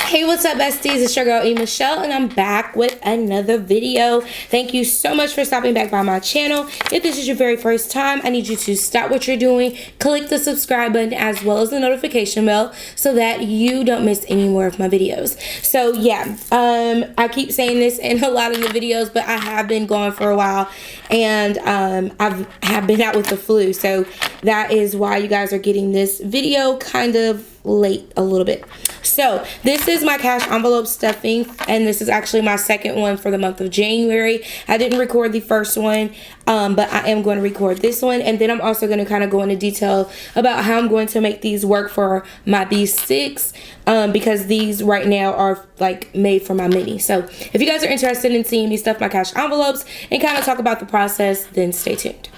Hey, what's up, besties? It's your girl E.Michelle, and I'm back with another video. Thank you so much for stopping back by my channel. If this is your very first time, I need you to stop what you're doing, click the subscribe button as well as the notification bell so that you don't miss any more of my videos. So yeah, I keep saying this in a lot of the videos, but I have been gone for a while, and I have been out with the flu, so that is why you guys are getting this video kind of late a little bit. So this is my cash envelope stuffing, and this is actually my second one for the month of January. I didn't record the first one, but I am going to record this one, and then I'm also going to kind of go into detail about how I'm going to make these work for my B6, because these right now are like made for my mini. So if you guys are interested in seeing me stuff my cash envelopes and kind of talk about the process, then stay tuned.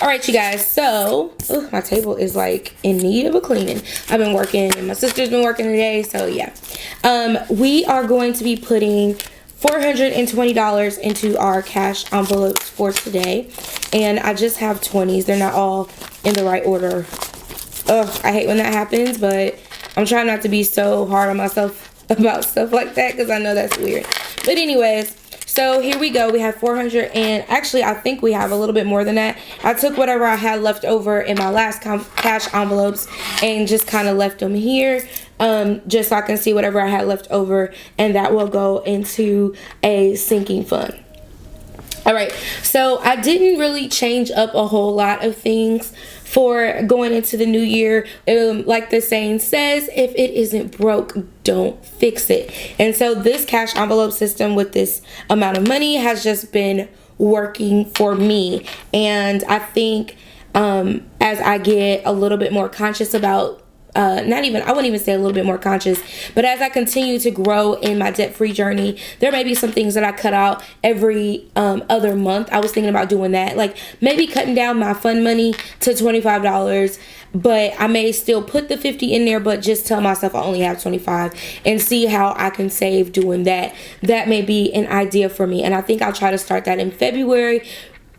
All right, you guys, so my table is like in need of a cleaning. I've been working and my sister's been working today, so yeah. We are going to be putting $420 into our cash envelopes for today, and I just have 20s. They're not all in the right order. Ugh, I hate when that happens, but I'm trying not to be so hard on myself about stuff like that because I know that's weird. But anyways, so here we go. We have 400, and actually I think we have a little bit more than that. I took whatever I had left over in my last cash envelopes and just kind of left them here, just so I can see whatever I had left over, and that will go into a sinking fund. All right, so I didn't really change up a whole lot of things for going into the new year. Like the saying says, if it isn't broke, don't fix it. And so this cash envelope system with this amount of money has just been working for me. And I think as I get a little bit more conscious about I wouldn't even say a little bit more conscious, but as I continue to grow in my debt-free journey, there may be some things that I cut out every other month. I was thinking about doing that, like maybe cutting down my fund money to $25, but I may still put the 50 in there, but just tell myself I only have 25 and see how I can save doing that. That may be an idea for me, and I think I'll try to start that in February.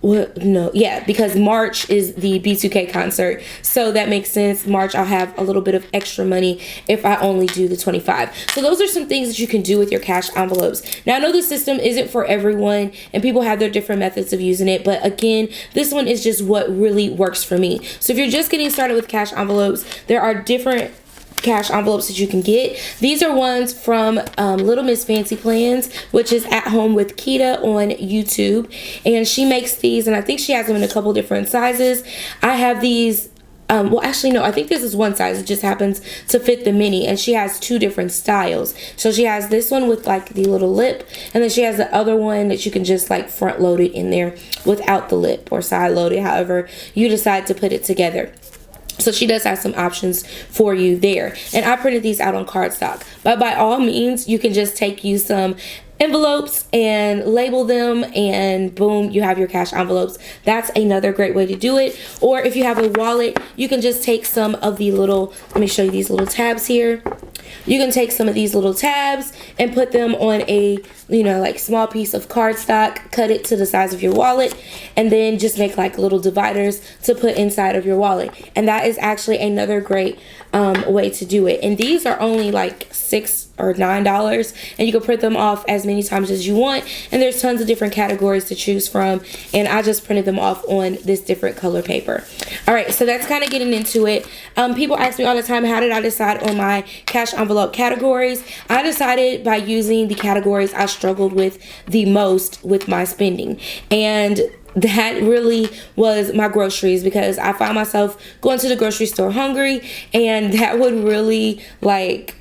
Well, no, yeah, because March is the B2K concert, so that makes sense. March, I'll have a little bit of extra money if I only do the 25. So those are some things that you can do with your cash envelopes. Now, I know the system isn't for everyone, and people have their different methods of using it, but again, this one is just what really works for me. So if you're just getting started with cash envelopes, there are different cash envelopes that you can get. These are ones from Little Miss Fancy Plans, which is At Home with Kita on YouTube, and she makes these, and I think she has them in a couple different sizes. I have these well, actually no, I think this is one size. It just happens to fit the mini, and she has two different styles. So she has this one with like the little lip, and then she has the other one that you can just like front load it in there without the lip, or side load it, however you decide to put it together. So she does have some options for you there. And I printed these out on cardstock. But by all means, you can just take you some envelopes and label them, and boom, you have your cash envelopes. That's another great way to do it. Or if you have a wallet, you can just take some of the little, let me show you these little tabs here. You can take some of these little tabs and put them on a, like small piece of cardstock, cut it to the size of your wallet, and then just make like little dividers to put inside of your wallet. And that is actually another great way to do it. And these are only like $6 or $9, and you can print them off as many times as you want, and there's tons of different categories to choose from, and I just printed them off on this different color paper. All right, so that's kind of getting into it. People ask me all the time, how did I decide on my cash envelope categories? I decided by using the categories I struggled with the most with my spending, and that really was my groceries, because I found myself going to the grocery store hungry, and that would really like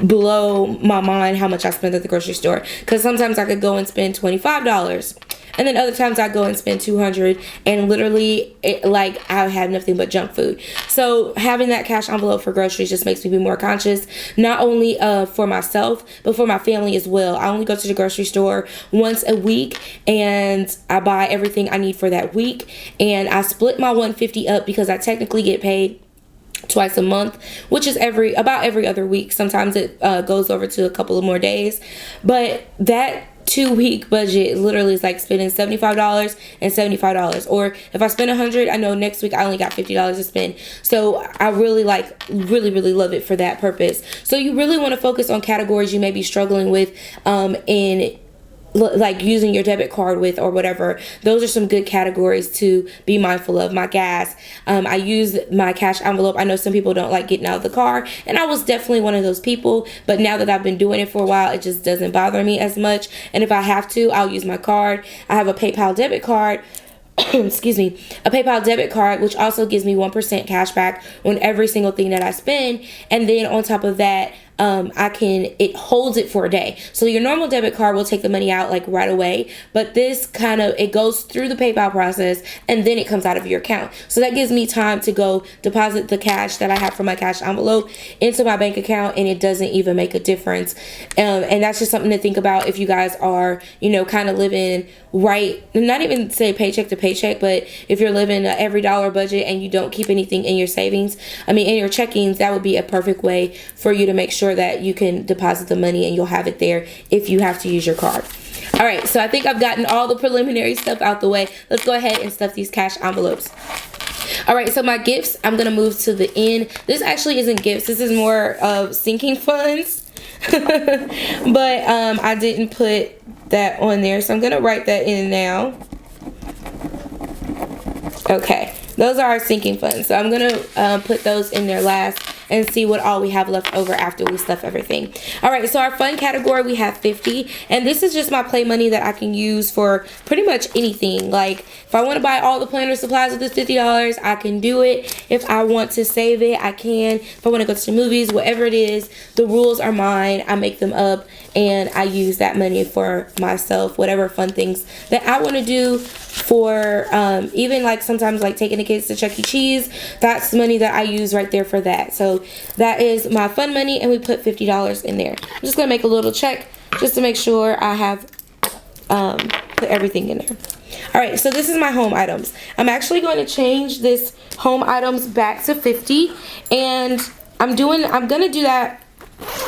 blow my mind how much I spent at the grocery store, because sometimes I could go and spend $25, and then other times I go and spend $200, and literally like I had nothing but junk food. So having that cash envelope for groceries just makes me be more conscious, not only for myself but for my family as well. I only go to the grocery store once a week, and I buy everything I need for that week, and I split my $150 up because I technically get paid twice a month, which is about every other week. Sometimes it goes over to a couple of more days, but that 2-week budget literally is like spending $75 and $75. Or if I spend $100, I know next week I only got $50 to spend. So I really really love it for that purpose. So you really want to focus on categories you may be struggling with in like using your debit card with or whatever. Those are some good categories to be mindful of. My gas, I use my cash envelope. I know some people don't like getting out of the car, and I was definitely one of those people, but now that I've been doing it for a while, it just doesn't bother me as much. And if I have to, I'll use my card. I have a PayPal debit card. Excuse me, a PayPal debit card, which also gives me 1% cash back on every single thing that I spend. And then on top of that, it holds it for a day. So your normal debit card will take the money out like right away, but this it goes through the PayPal process and then it comes out of your account. So that gives me time to go deposit the cash that I have from my cash envelope into my bank account, and it doesn't even make a difference. And that's just something to think about if you guys are, kind of living right, not even say paycheck to paycheck, but if you're living an every dollar budget and you don't keep anything in your savings, in your checkings, that would be a perfect way for you to make sure that you can deposit the money and you'll have it there if you have to use your card. All right, so I think I've gotten all the preliminary stuff out the way. Let's go ahead and stuff these cash envelopes. All right, so my gifts, I'm gonna move to the end. This actually isn't gifts, this is more of sinking funds. But I didn't put that on there, so I'm gonna write that in now. Okay, those are our sinking funds, so I'm gonna put those in there last and see what all we have left over after we stuff everything. All right, so our fun category, we have 50, and this is just my play money that I can use for pretty much anything. Like if I want to buy all the planner supplies with this $50, I can do it. If I want to save it, I can. If I want to go to the movies, whatever it is, the rules are mine. I make them up and I use that money for myself, whatever fun things that I want to do. For even like sometimes like taking the kids to Chuck E. Cheese, that's money that I use right there for that. So that is my fun money, and we put $50 in there. I'm just gonna make a little check just to make sure I have put everything in there. All right, so this is my home items. I'm actually going to change this home items back to 50, and I'm gonna do that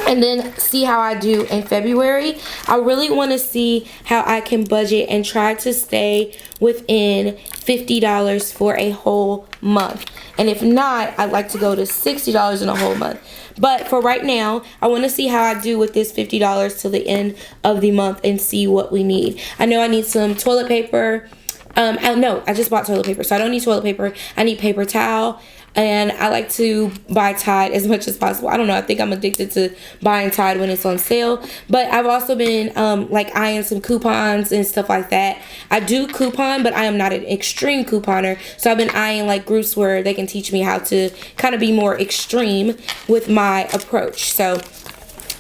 and then see how I do in February. I really want to see how I can budget and try to stay within $50 for a whole month. And if not, I'd like to go to $60 in a whole month. But for right now, I want to see how I do with this $50 till the end of the month and see what we need. I know I need some toilet paper. I just bought toilet paper, so I don't need toilet paper. I need paper towel. And I like to buy Tide as much as possible. I don't know, I think I'm addicted to buying Tide when it's on sale. But I've also been eyeing some coupons and stuff like that. I do coupon, but I am not an extreme couponer. So I've been eyeing like groups where they can teach me how to kind of be more extreme with my approach. So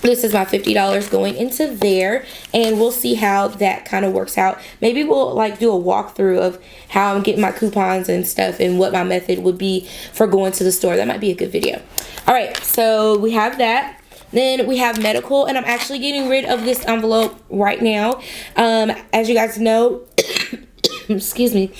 this is my $50 going into there, and we'll see how that kind of works out. Maybe we'll like do a walkthrough of how I'm getting my coupons and stuff and what my method would be for going to the store. That might be a good video. All right, so we have that. Then we have medical, and I'm actually getting rid of this envelope right now. As you guys know, excuse me,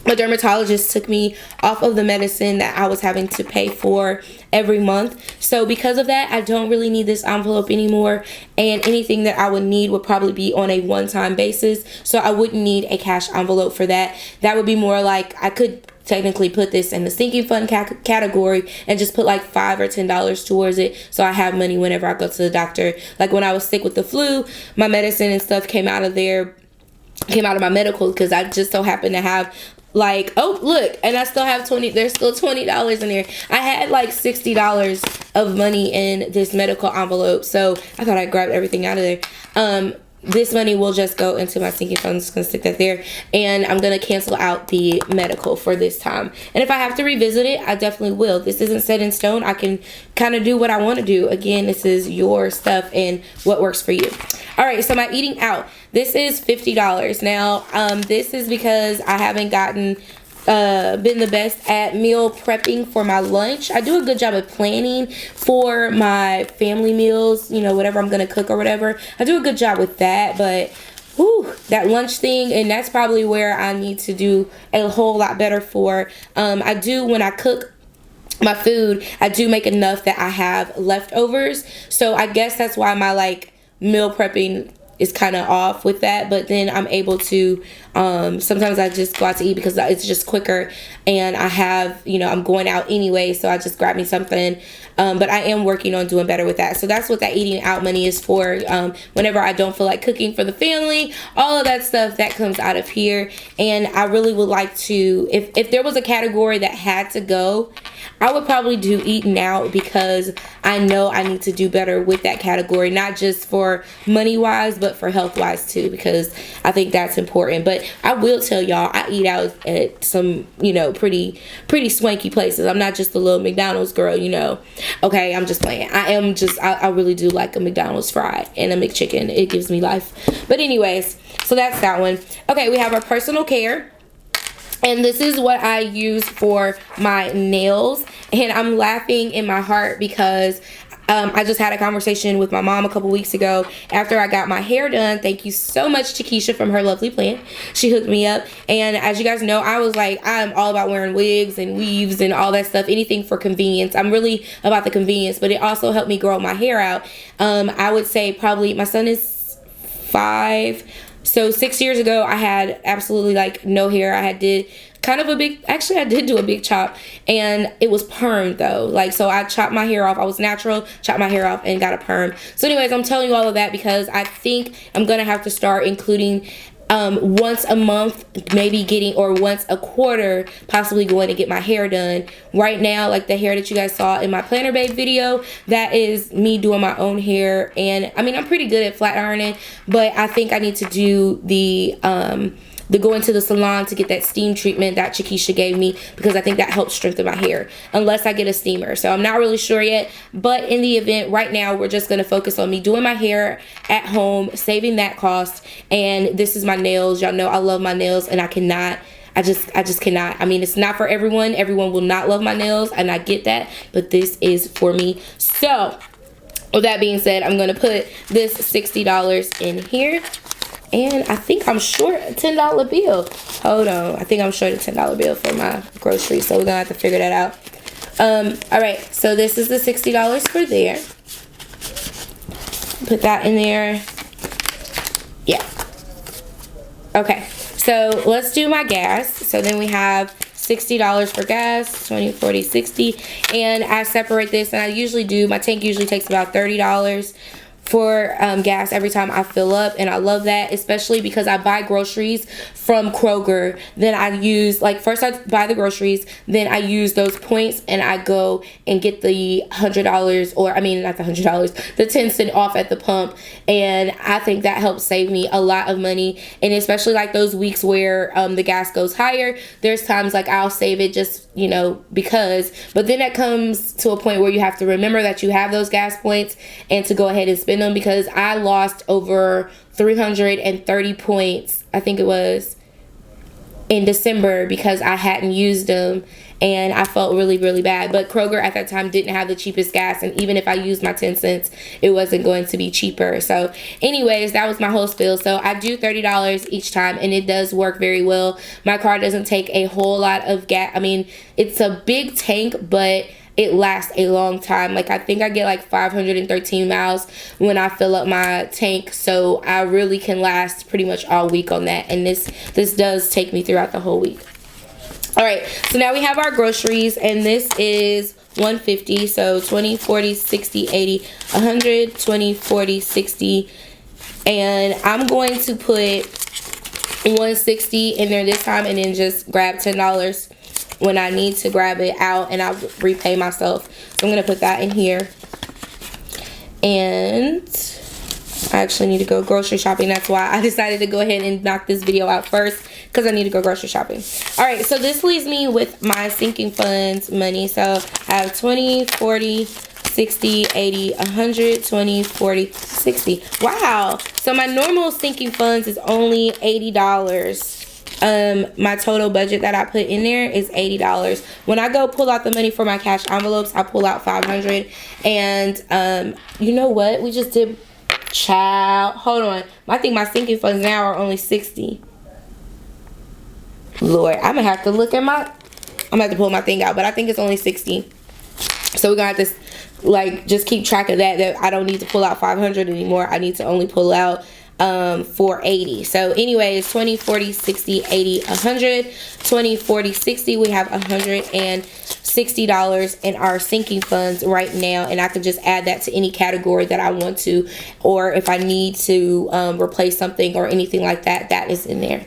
my dermatologist took me off of the medicine that I was having to pay for every month. So because of that, I don't really need this envelope anymore, and anything that I would need would probably be on a one-time basis. So I wouldn't need a cash envelope for that. That would be more like I could technically put this in the sinking fund category and just put like $5 or $10 towards it, so I have money whenever I go to the doctor. Like when I was sick with the flu, my medicine and stuff came out of my medical, because I just so happened to have like, oh look, and I still have there's still $20 in there. I had like $60 of money in this medical envelope, so I thought I grabbed everything out of there. This money will just go into my sinking fund. I'm just gonna stick that there, and I'm gonna cancel out the medical for this time. And if I have to revisit it, I definitely will. This isn't set in stone. I can kind of do what I want to do. Again, this is your stuff and what works for you. All right, so my eating out, this is $50. Now, this is because I haven't been the best at meal prepping for my lunch. I do a good job of planning for my family meals, whatever I'm gonna cook or whatever. I do a good job with that, but that lunch thing, and that's probably where I need to do a whole lot better for. I do, when I cook my food, I do make enough that I have leftovers. So I guess that's why my meal prepping is kind of off with that, but then I'm able to sometimes I just go out to eat because it's just quicker, and I have, you know, I'm going out anyway, so I just grab me something. But I am working on doing better with that. So that's what that eating out money is for. Whenever I don't feel like cooking for the family, all of that stuff that comes out of here. And I really would like to, if there was a category that had to go, I would probably do eating out, because I know I need to do better with that category, not just for money wise, but for health wise too, because I think that's important. But I will tell y'all, I eat out at some, you know, pretty swanky places. I'm not just a little McDonald's girl, you know. Okay, I'm just playing. I really do like a McDonald's fry and a McChicken. It gives me life. But anyways, so that's that one. Okay, we have our personal care. And this is what I use for my nails. And I'm laughing in my heart because I just had a conversation with my mom a couple weeks ago after I got my hair done. Thank you so much to Keisha from Her Lovely Plan. She hooked me up. And as you guys know, I was like, I'm all about wearing wigs and weaves and all that stuff. Anything for convenience. I'm really about the convenience, but it also helped me grow my hair out. I would say probably, my son is 5. So 6 years ago, I had absolutely like no hair. I did kind of a big, actually I did do a big chop, and it was permed though. Like, so I chopped my hair off. I was natural, chopped my hair off and got a perm. So anyways, I'm telling you all of that because I think I'm going to have to start including once a month, maybe getting, or once a quarter, possibly going to get my hair done. Right now, like the hair that you guys saw in my Planner Babe video, that is me doing my own hair. And I mean, I'm pretty good at flat ironing, but I think I need to do the going to the salon to get that steam treatment that Chiquisha gave me, because I think that helps strengthen my hair, unless I get a steamer. So I'm not really sure yet, but in the event, right now we're just going to focus on me doing my hair at home, saving that cost. And this is my nails. Y'all know I love my nails, and I just cannot. I mean, it's not for everyone. Everyone will not love my nails, and I get that, but this is for me. So with that being said, I'm going to put this $60 in here. And I think I'm short a $10 bill. Hold on. I think I'm short a $10 bill for my groceries. So we're going to have to figure that out. All right. So this is the $60 for there. Put that in there. Yeah. Okay. So let's do my gas. So then we have $60 for gas, 20, 40, 60. And I separate this, and I usually do, my tank usually takes about $30 for gas every time I fill up, and I love that, especially because I buy groceries from Kroger. Then I use, like, first I buy the groceries, then I use those points and I go and get the $100, or I mean not the $100, the 10 cent off at the pump. And I think that helps save me a lot of money. And especially like those weeks where the gas goes higher, there's times like I'll save it just, you know, because, but then it comes to a point where you have to remember that you have those gas points and to go ahead and spend them, because I lost over 330 points, I think it was, in December because I hadn't used them, and I felt really, really bad. But Kroger at that time didn't have the cheapest gas, and even if I used my 10 cents, it wasn't going to be cheaper. So anyways, that was my whole spill. So I do $30 each time, and it does work very well. My car doesn't take a whole lot of gas. I mean, it's a big tank, but it lasts a long time. Like, I think I get like 513 miles when I fill up my tank. So I really can last pretty much all week on that. And this does take me throughout the whole week. All right, so now we have our groceries, and this is $150. So 20, 40, 60, 80, 100, 20, 40, 60. And I'm going to put $160 in there this time, and then just grab $10 when I need to grab it out, and I'll repay myself. So I'm going to put that in here. And I actually need to go grocery shopping. That's why I decided to go ahead and knock this video out first, because I need to go grocery shopping. All right, so this leaves me with my sinking funds money. So I have 20, 40, 60, 80, 100, 20, 40, 60. Wow. So my normal sinking funds is only $80. My total budget that I put in there is $80. When I go pull out the money for my cash envelopes, I pull out $500. And you know what? We just did, child. Hold on. I think my sinking funds now are only $60. Lord, I'm gonna have to look at my, I'm gonna have to pull my thing out, but I think it's only $60. So we're gonna have to like just keep track of that I don't need to pull out $500 anymore. I need to only pull out for 80. So anyways, 20, 40, 60, 80, 100, 20, 40, 60. We have $160 in our sinking funds right now, and I can just add that to any category that I want to, or if I need to replace something or anything like that, that is in there.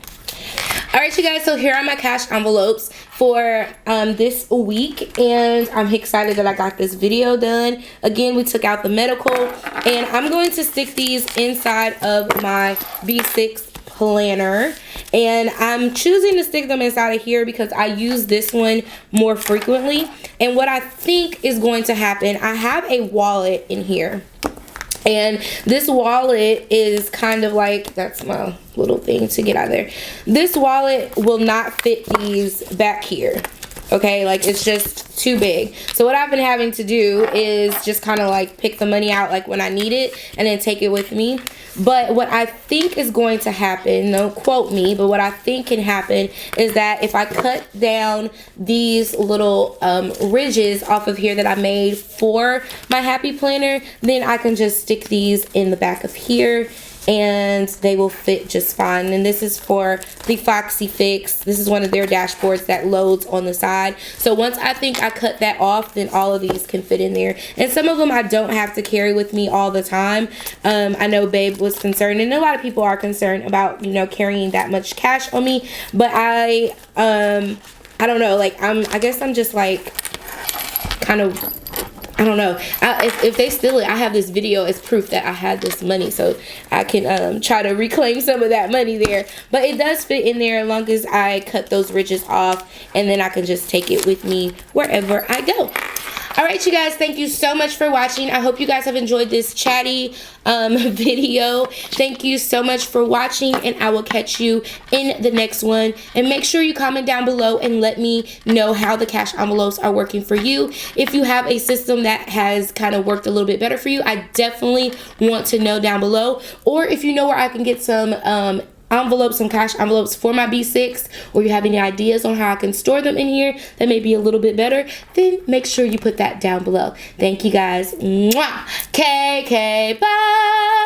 Alright, you guys, so here are my cash envelopes for this week, and I'm excited that I got this video done. Again, we took out the medical, and I'm going to stick these inside of my B6 planner, and I'm choosing to stick them inside of here because I use this one more frequently. And what I think is going to happen, I have a wallet in here. And this wallet is kind of like, that's my little thing to get out of there. This wallet will not fit these back here. Okay, like it's just too big. So what I've been having to do is just kind of like pick the money out like when I need it and then take it with me. But what I think is going to happen, don't quote me, but what I think can happen is that if I cut down these little ridges off of here that I made for my happy planner, then I can just stick these in the back of here and they will fit just fine. And this is for the Foxy Fix. This is one of their dashboards that loads on the side. So once I think I cut that off, then all of these can fit in there. And some of them I don't have to carry with me all the time. I know Babe was concerned, and a lot of people are concerned about, you know, carrying that much cash on me. But I don't know, like I guess I'm just like kind of, I don't know. If they steal it, I have this video as proof that I had this money, so I can try to reclaim some of that money there. But it does fit in there as long as I cut those ridges off, and then I can just take it with me wherever I go. Alright, you guys, thank you so much for watching. I hope you guys have enjoyed this chatty video. Thank you so much for watching, and I will catch you in the next one. And make sure you comment down below and let me know how the cash envelopes are working for you. If you have a system that has kind of worked a little bit better for you, I definitely want to know down below. Or if you know where I can get some envelopes, some cash envelopes for my B6, or you have any ideas on how I can store them in here that may be a little bit better, then make sure you put that down below. Thank you guys. Mwah. KK, bye.